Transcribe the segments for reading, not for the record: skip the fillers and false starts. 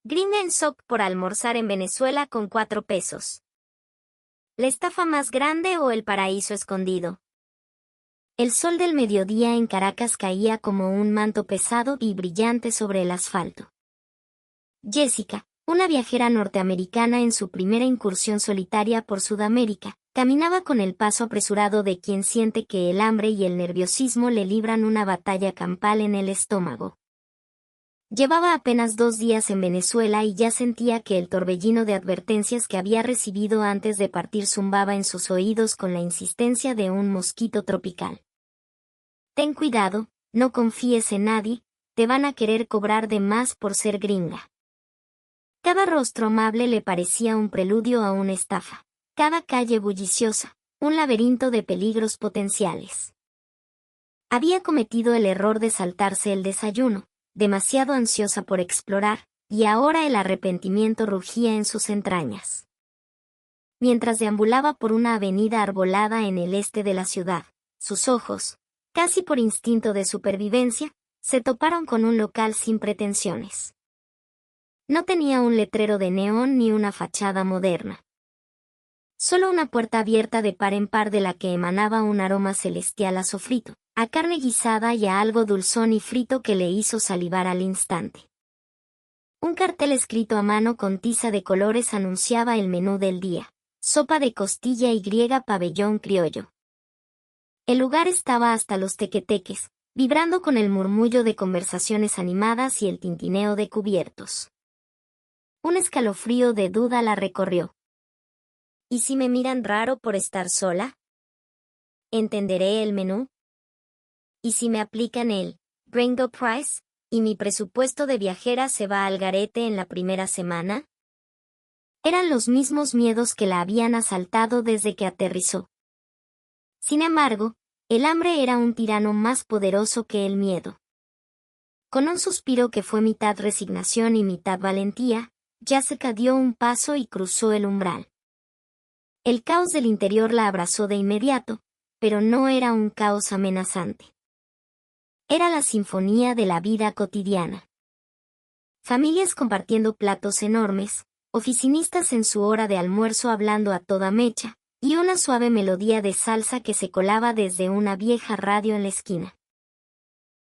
Gringa en shock por almorzar en Venezuela con 4 pesos. ¿La estafa más grande o el paraíso escondido? El sol del mediodía en Caracas caía como un manto pesado y brillante sobre el asfalto. Jessica, una viajera norteamericana en su primera incursión solitaria por Sudamérica, caminaba con el paso apresurado de quien siente que el hambre y el nerviosismo le libran una batalla campal en el estómago. Llevaba apenas 2 días en Venezuela y ya sentía que el torbellino de advertencias que había recibido antes de partir zumbaba en sus oídos con la insistencia de un mosquito tropical. Ten cuidado, no confíes en nadie, te van a querer cobrar de más por ser gringa. Cada rostro amable le parecía un preludio a una estafa, cada calle bulliciosa, un laberinto de peligros potenciales. Había cometido el error de saltarse el desayuno, demasiado ansiosa por explorar, y ahora el arrepentimiento rugía en sus entrañas. Mientras deambulaba por una avenida arbolada en el este de la ciudad, sus ojos, casi por instinto de supervivencia, se toparon con un local sin pretensiones. No tenía un letrero de neón ni una fachada moderna. Solo una puerta abierta de par en par de la que emanaba un aroma celestial a sofrito, a carne guisada y a algo dulzón y frito que le hizo salivar al instante. Un cartel escrito a mano con tiza de colores anunciaba el menú del día: sopa de costilla y griega pabellón criollo. El lugar estaba hasta los tequeteques, vibrando con el murmullo de conversaciones animadas y el tintineo de cubiertos. Un escalofrío de duda la recorrió. ¿Y si me miran raro por estar sola? ¿Entenderé el menú? ¿Y si me aplican el Gringo Price, y mi presupuesto de viajera se va al garete en la primera semana? Eran los mismos miedos que la habían asaltado desde que aterrizó. Sin embargo, el hambre era un tirano más poderoso que el miedo. Con un suspiro que fue mitad resignación y mitad valentía, Jessica dio un paso y cruzó el umbral. El caos del interior la abrazó de inmediato, pero no era un caos amenazante. Era la sinfonía de la vida cotidiana. Familias compartiendo platos enormes, oficinistas en su hora de almuerzo hablando a toda mecha, y una suave melodía de salsa que se colaba desde una vieja radio en la esquina.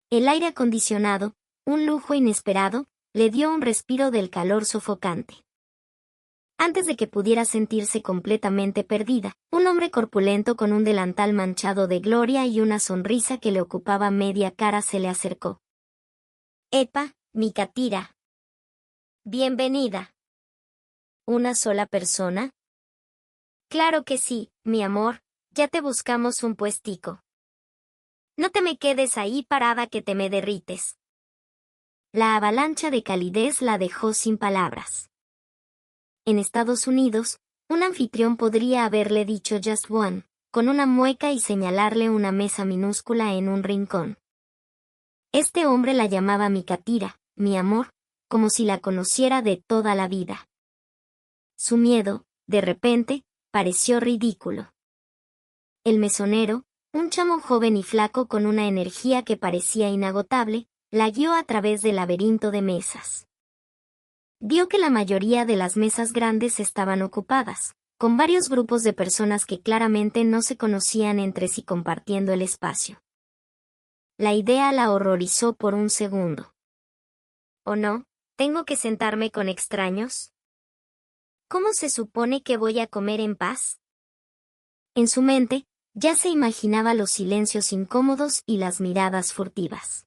El aire acondicionado, un lujo inesperado, le dio un respiro del calor sofocante. Antes de que pudiera sentirse completamente perdida, un hombre corpulento con un delantal manchado de gloria y una sonrisa que le ocupaba media cara se le acercó. «Epa, mi catira. Bienvenida». ¿Una sola persona? Claro que sí, mi amor, ya te buscamos un puestico. No te me quedes ahí parada que te me derrites. La avalancha de calidez la dejó sin palabras. En Estados Unidos, un anfitrión podría haberle dicho just one, con una mueca y señalarle una mesa minúscula en un rincón. Este hombre la llamaba mi catira, mi amor, como si la conociera de toda la vida. Su miedo, de repente, pareció ridículo. El mesonero, un chamo joven y flaco con una energía que parecía inagotable, la guió a través del laberinto de mesas. Vio que la mayoría de las mesas grandes estaban ocupadas, con varios grupos de personas que claramente no se conocían entre sí compartiendo el espacio. La idea la horrorizó por un segundo. ¿O no? ¿Tengo que sentarme con extraños? ¿Cómo se supone que voy a comer en paz? En su mente, ya se imaginaba los silencios incómodos y las miradas furtivas.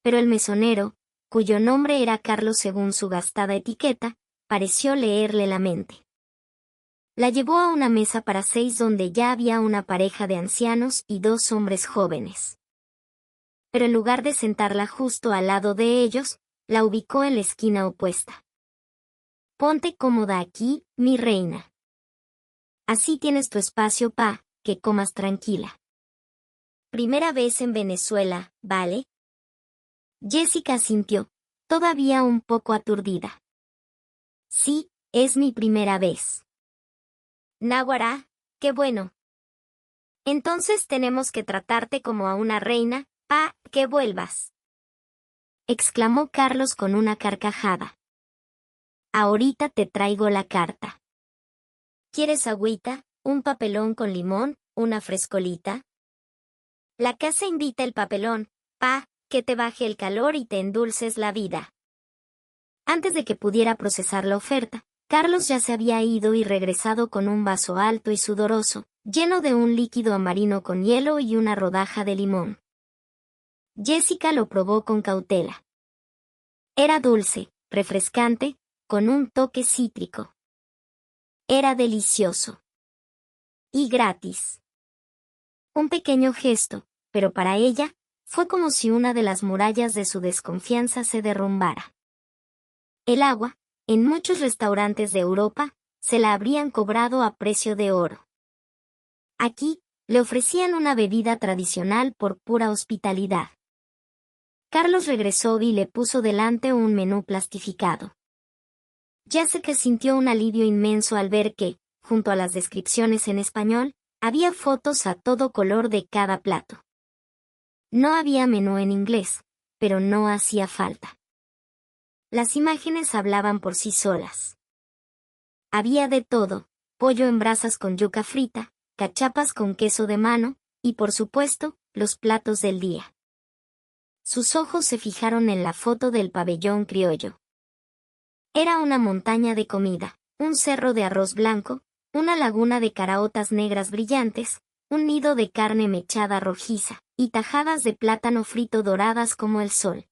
Pero el mesonero, cuyo nombre era Carlos según su gastada etiqueta, pareció leerle la mente. La llevó a una mesa para 6 donde ya había una pareja de ancianos y 2 hombres jóvenes. Pero en lugar de sentarla justo al lado de ellos, la ubicó en la esquina opuesta. Ponte cómoda aquí, mi reina. Así tienes tu espacio pa' que comas tranquila. Primera vez en Venezuela, ¿vale? Jessica asintió, todavía un poco aturdida. Sí, es mi primera vez. Náguara, qué bueno. Entonces tenemos que tratarte como a una reina, pa' que vuelvas. Exclamó Carlos con una carcajada. Ahorita te traigo la carta. ¿Quieres agüita, un papelón con limón, una frescolita? La casa invita el papelón, que te baje el calor y te endulces la vida. Antes de que pudiera procesar la oferta, Carlos ya se había ido y regresado con un vaso alto y sudoroso, lleno de un líquido amarino con hielo y una rodaja de limón. Jessica lo probó con cautela. Era dulce, refrescante, con un toque cítrico. Era delicioso. Y gratis. Un pequeño gesto, pero para ella, fue como si una de las murallas de su desconfianza se derrumbara. El agua, en muchos restaurantes de Europa, se la habrían cobrado a precio de oro. Aquí, le ofrecían una bebida tradicional por pura hospitalidad. Carlos regresó y le puso delante un menú plastificado. Jessica sintió un alivio inmenso al ver que, junto a las descripciones en español, había fotos a todo color de cada plato. No había menú en inglés, pero no hacía falta. Las imágenes hablaban por sí solas. Había de todo: pollo en brasas con yuca frita, cachapas con queso de mano, y por supuesto, los platos del día. Sus ojos se fijaron en la foto del pabellón criollo. Era una montaña de comida, un cerro de arroz blanco, una laguna de caraotas negras brillantes, un nido de carne mechada rojiza, y tajadas de plátano frito doradas como el sol.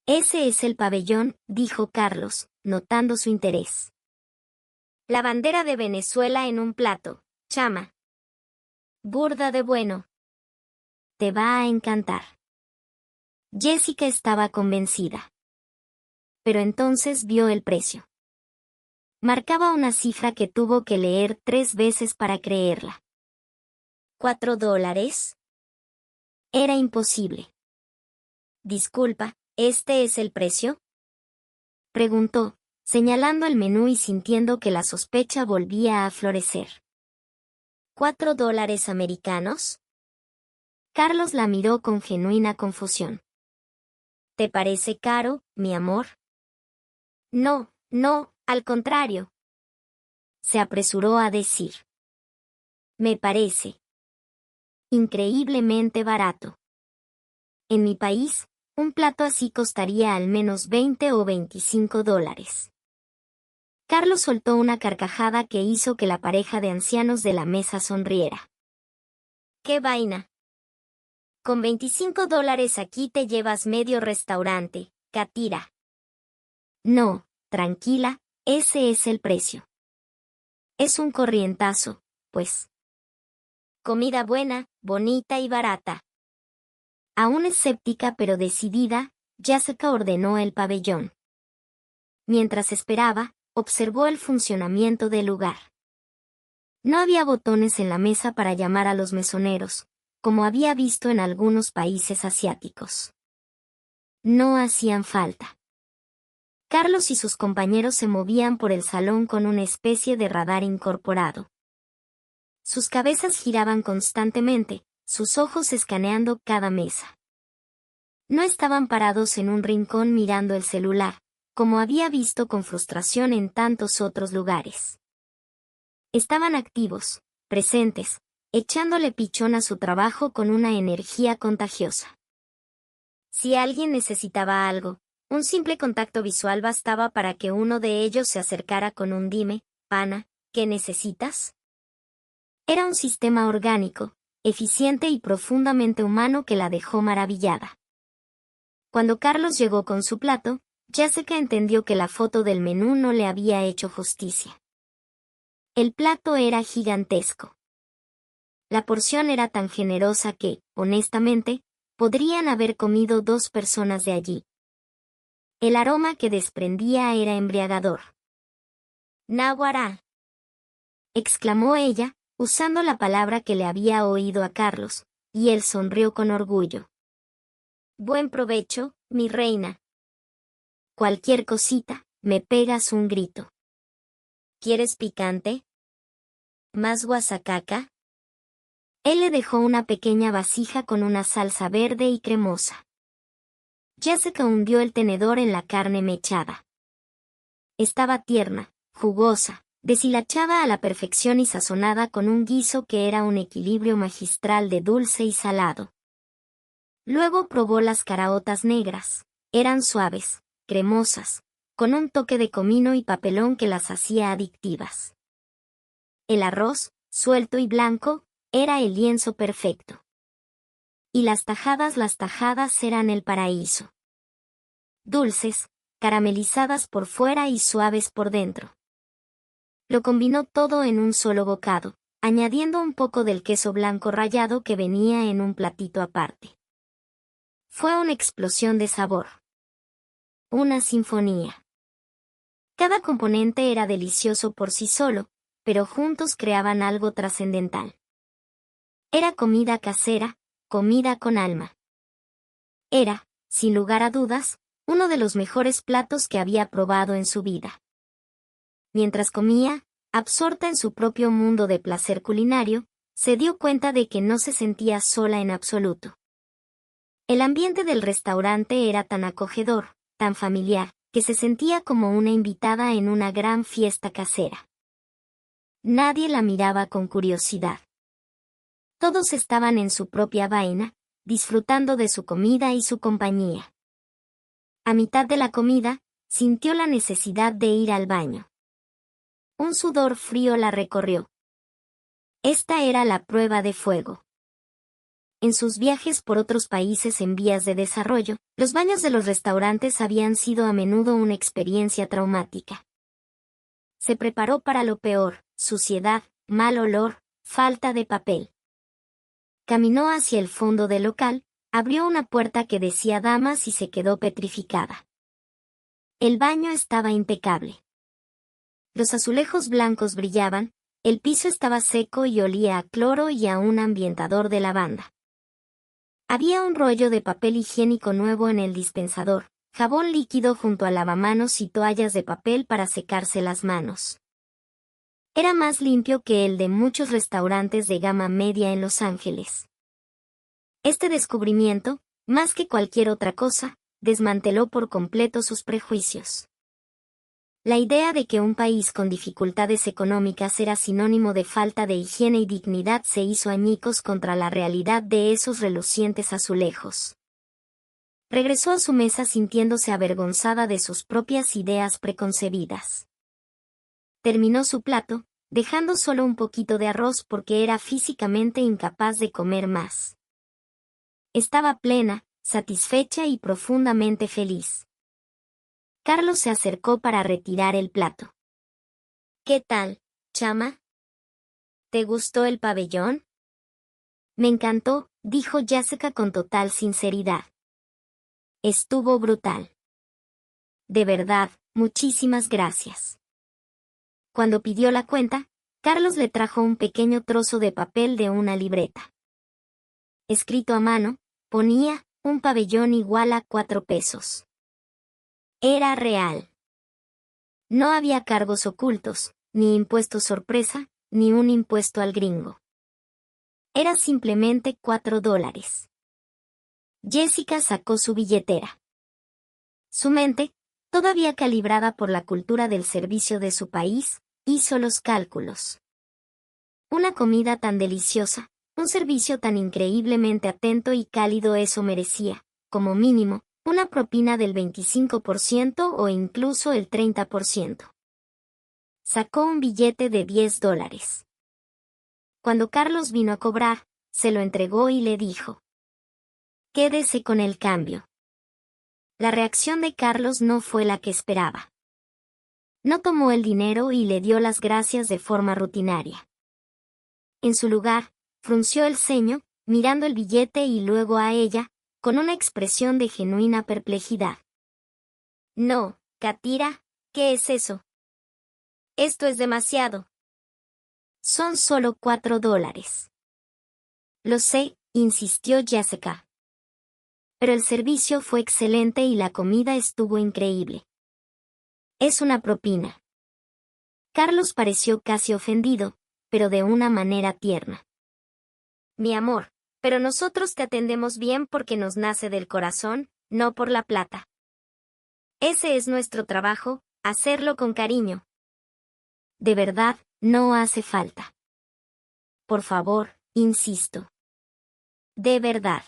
Ese es el pabellón, dijo Carlos, notando su interés. La bandera de Venezuela en un plato, chama. Burda de bueno. Te va a encantar. Jessica estaba convencida. Pero entonces vio el precio. Marcaba una cifra que tuvo que leer 3 veces para creerla. $4. Era imposible. Disculpa, ¿este es el precio?, preguntó, señalando el menú y sintiendo que la sospecha volvía a florecer. $4 americanos. Carlos la miró con genuina confusión. ¿Te parece caro, mi amor? No, al contrario. Se apresuró a decir. Me parece increíblemente barato. En mi país, un plato así costaría al menos $20 o $25. Carlos soltó una carcajada que hizo que la pareja de ancianos de la mesa sonriera. ¡Qué vaina! Con $25 aquí te llevas medio restaurante, Catira. No, tranquila, ese es el precio. Es un corrientazo, pues. Comida buena, bonita y barata. Aún escéptica pero decidida, Jessica ordenó el pabellón. Mientras esperaba, observó el funcionamiento del lugar. No había botones en la mesa para llamar a los mesoneros, como había visto en algunos países asiáticos. No hacían falta. Carlos y sus compañeros se movían por el salón con una especie de radar incorporado. Sus cabezas giraban constantemente, sus ojos escaneando cada mesa. No estaban parados en un rincón mirando el celular, como había visto con frustración en tantos otros lugares. Estaban activos, presentes, echándole pichón a su trabajo con una energía contagiosa. Si alguien necesitaba algo, un simple contacto visual bastaba para que uno de ellos se acercara con un dime, pana, ¿qué necesitas? Era un sistema orgánico, eficiente y profundamente humano que la dejó maravillada. Cuando Carlos llegó con su plato, Jessica entendió que la foto del menú no le había hecho justicia. El plato era gigantesco. La porción era tan generosa que, honestamente, podrían haber comido 2 personas de allí. El aroma que desprendía era embriagador. «Náguara», exclamó ella, usando la palabra que le había oído a Carlos, y él sonrió con orgullo. «Buen provecho, mi reina. Cualquier cosita, me pegas un grito». «¿Quieres picante? ¿Más guasacaca?». Él le dejó una pequeña vasija con una salsa verde y cremosa. Jessica hundió el tenedor en la carne mechada. Estaba tierna, jugosa, deshilachada a la perfección y sazonada con un guiso que era un equilibrio magistral de dulce y salado. Luego probó las caraotas negras. Eran suaves, cremosas, con un toque de comino y papelón que las hacía adictivas. El arroz, suelto y blanco, era el lienzo perfecto. Y las tajadas eran el paraíso. Dulces, caramelizadas por fuera y suaves por dentro. Lo combinó todo en un solo bocado, añadiendo un poco del queso blanco rallado que venía en un platito aparte. Fue una explosión de sabor. Una sinfonía. Cada componente era delicioso por sí solo, pero juntos creaban algo trascendental. Era comida casera, comida con alma. Era, sin lugar a dudas, uno de los mejores platos que había probado en su vida. Mientras comía, absorta en su propio mundo de placer culinario, se dio cuenta de que no se sentía sola en absoluto. El ambiente del restaurante era tan acogedor, tan familiar, que se sentía como una invitada en una gran fiesta casera. Nadie la miraba con curiosidad. Todos estaban en su propia vaina, disfrutando de su comida y su compañía. A mitad de la comida, sintió la necesidad de ir al baño. Un sudor frío la recorrió. Esta era la prueba de fuego. En sus viajes por otros países en vías de desarrollo, los baños de los restaurantes habían sido a menudo una experiencia traumática. Se preparó para lo peor: suciedad, mal olor, falta de papel. Caminó hacia el fondo del local, abrió una puerta que decía damas y se quedó petrificada. El baño estaba impecable. Los azulejos blancos brillaban, el piso estaba seco y olía a cloro y a un ambientador de lavanda. Había un rollo de papel higiénico nuevo en el dispensador, jabón líquido junto al lavamanos y toallas de papel para secarse las manos. Era más limpio que el de muchos restaurantes de gama media en Los Ángeles. Este descubrimiento, más que cualquier otra cosa, desmanteló por completo sus prejuicios. La idea de que un país con dificultades económicas era sinónimo de falta de higiene y dignidad se hizo añicos contra la realidad de esos relucientes azulejos. Regresó a su mesa sintiéndose avergonzada de sus propias ideas preconcebidas. Terminó su plato, dejando solo un poquito de arroz porque era físicamente incapaz de comer más. Estaba plena, satisfecha y profundamente feliz. Carlos se acercó para retirar el plato. ¿Qué tal, chama? ¿Te gustó el pabellón? Me encantó, dijo Jessica con total sinceridad. Estuvo brutal. De verdad, muchísimas gracias. Cuando pidió la cuenta, Carlos le trajo un pequeño trozo de papel de una libreta. Escrito a mano, ponía, un pabellón igual a 4 pesos. Era real. No había cargos ocultos, ni impuesto sorpresa, ni un impuesto al gringo. Era simplemente $4. Jessica sacó su billetera. Su mente, todavía calibrada por la cultura del servicio de su país, hizo los cálculos. Una comida tan deliciosa, un servicio tan increíblemente atento y cálido, eso merecía, como mínimo, una propina del 25% o incluso el 30%. Sacó un billete de $10. Cuando Carlos vino a cobrar, se lo entregó y le dijo: «Quédese con el cambio». La reacción de Carlos no fue la que esperaba. No tomó el dinero y le dio las gracias de forma rutinaria. En su lugar, frunció el ceño, mirando el billete y luego a ella, con una expresión de genuina perplejidad. «No, Katira, ¿qué es eso? Esto es demasiado. Son solo $4. Lo sé», insistió Jessica. Pero el servicio fue excelente y la comida estuvo increíble. Es una propina. Carlos pareció casi ofendido, pero de una manera tierna. «Mi amor, pero nosotros te atendemos bien porque nos nace del corazón, no por la plata. Ese es nuestro trabajo», Hacerlo con cariño. De verdad, no hace falta. Por favor, insisto. De verdad.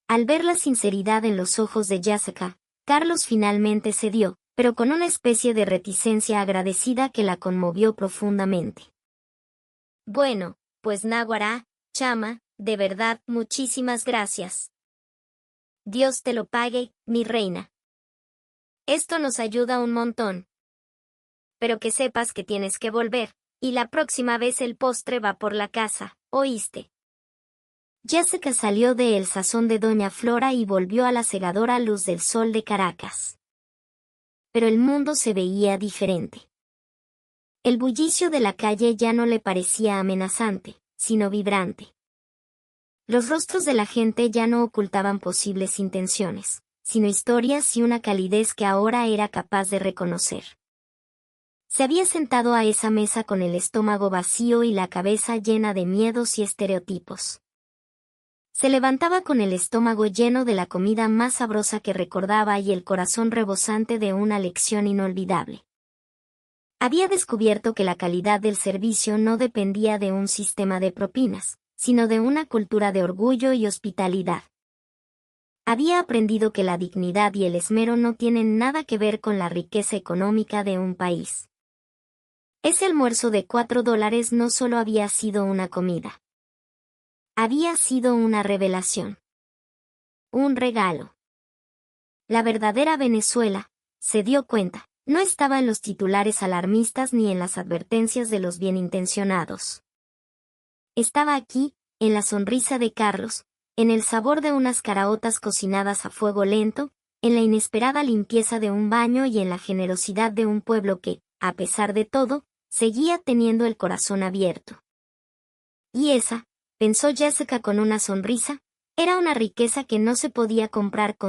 Al ver la sinceridad en los ojos de Jessica, Carlos finalmente cedió, pero con una especie de reticencia agradecida que la conmovió profundamente. Bueno, pues náguara, chama, de verdad, muchísimas gracias. Dios te lo pague, mi reina. Esto nos ayuda un montón. Pero que sepas que tienes que volver, y la próxima vez el postre va por la casa, ¿oíste? Jessica salió de El Sazón de Doña Flora y volvió a la cegadora luz del sol de Caracas. Pero el mundo se veía diferente. El bullicio de la calle ya no le parecía amenazante, sino vibrante. Los rostros de la gente ya no ocultaban posibles intenciones, sino historias y una calidez que ahora era capaz de reconocer. Se había sentado a esa mesa con el estómago vacío y la cabeza llena de miedos y estereotipos. Se levantaba con el estómago lleno de la comida más sabrosa que recordaba y el corazón rebosante de una lección inolvidable. Había descubierto que la calidad del servicio no dependía de un sistema de propinas, sino de una cultura de orgullo y hospitalidad. Había aprendido que la dignidad y el esmero no tienen nada que ver con la riqueza económica de un país. Ese almuerzo de $4 no solo había sido una comida. Había sido una revelación. Un regalo. La verdadera Venezuela, se dio cuenta, no estaba en los titulares alarmistas ni en las advertencias de los bienintencionados. Estaba aquí, en la sonrisa de Carlos, en el sabor de unas caraotas cocinadas a fuego lento, en la inesperada limpieza de un baño y en la generosidad de un pueblo que, a pesar de todo, seguía teniendo el corazón abierto. Y esa, pensó Jessica con una sonrisa, era una riqueza que no se podía comprar con